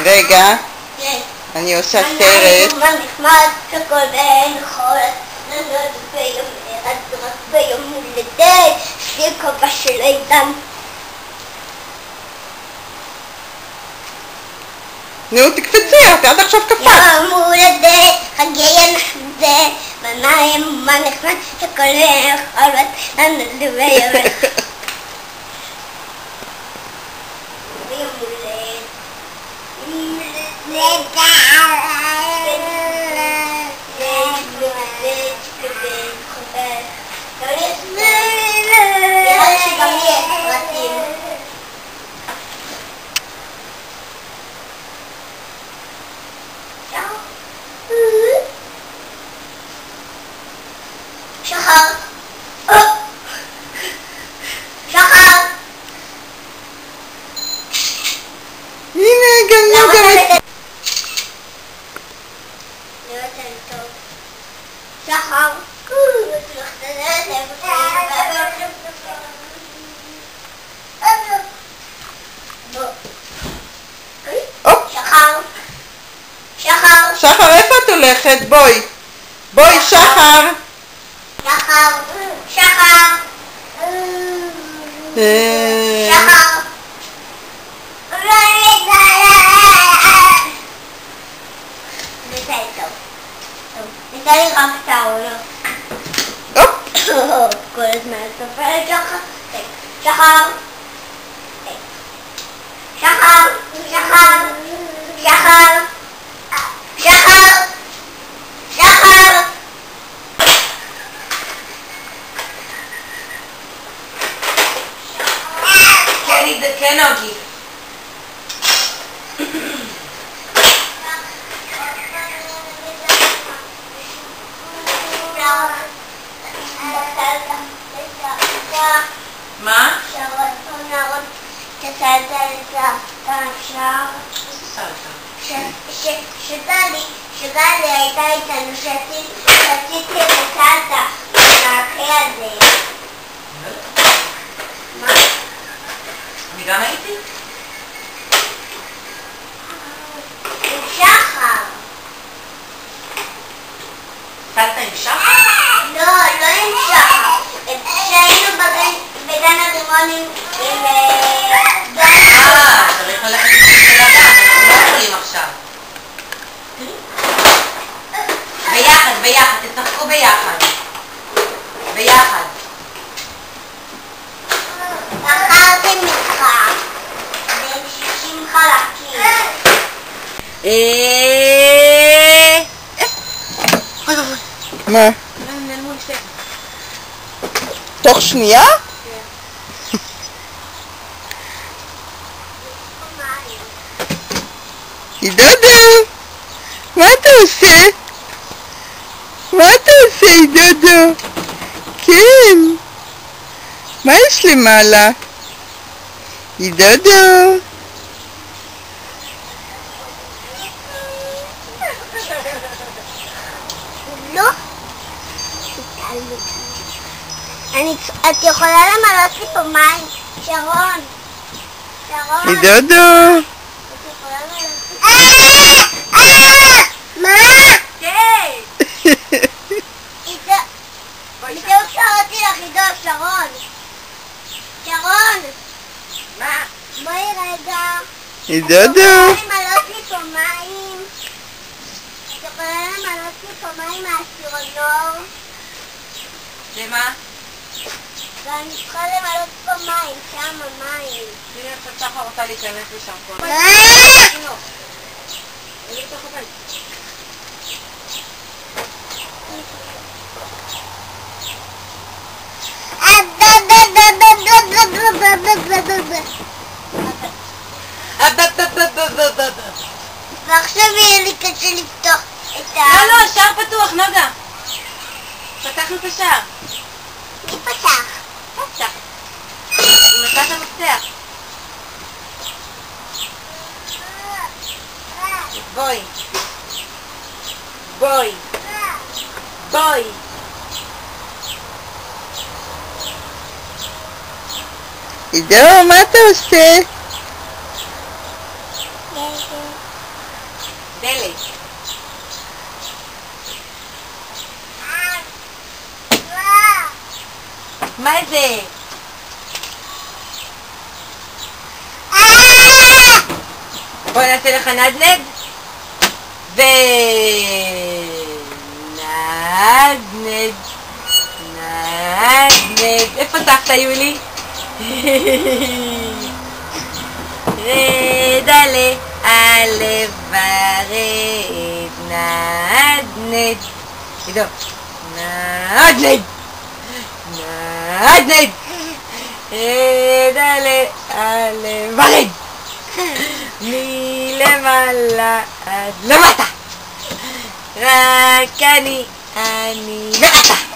רגע, אני עושה סרט. נחמד שכל ואין חולת ננות ביום אחד רק ביום הולדת שלי כובע של איתן. נו, תקפצי, את עד עכשיו קפצת. יום הולדת, חגי הנחמד, במים מה נחמד שכל ואין חולת ננות ביום אחד. ביום הולדת שחר שחר הנה, גם נגד. שחר שחר שחר שחר, איפה את הולכת? בואי. בואי, שחר. שחר שחר שחר ניתן לי רק את העולה. כל הזמן סופרת שחר שחר שחר שחר שחר שחר שחר כן אוגי. מה? שגלי הייתה איתנו שרציתי לסלטה מהאחי הזה. מה? אני גם הייתי? עם שחר. סלטה עם שחר? לא, לא עם שחר. כשהיינו בגן הרימונים עם גן. צריך ללכת של הגן, אנחנו לא יכולים עכשיו. ביחד, ביחד, תשחקו ביחד. ביחד. בחרתי ממך בין 60 חלקים. מה? תוך שנייה? דודו, מה אתה עושה? מה אתה עושה, דודו? כן. מה יש למעלה? דודו. לא. את יכולה למלות לי פה מים, שרון. שרון. דודו. מה? כן. בדיוק קראתי לך עידו, שרון. שרון. מה? בואי רגע. דודו. את יכולה למלות לי פה מים? את יכולה למלות לי פה מים מהסירונור? למה? ואני צריכה למלות פה מים, שם מים. תראי איך שחר רוצה להיכנס לשם כל מה? אני בתוך הבית. ועכשיו יהיה לי קשה לפתוח את ה... לא, לא, שער פתוח, נוגה. פתחנו את השער. מי פתח? פתח. הוא נתן את המפתח. בואי. בואי. בואי. עידו, מה אתה עושה? דלי. מה זה? בוא נעשה לך נדנד. נדנד. נדנד. איפה סבתא יולי? רד עלה, עלה ורד. נדנד. עידו. נדנד. נדנד. רד עלה, עלה ורד. מלמעלה עד למטה. רק אני ואתה.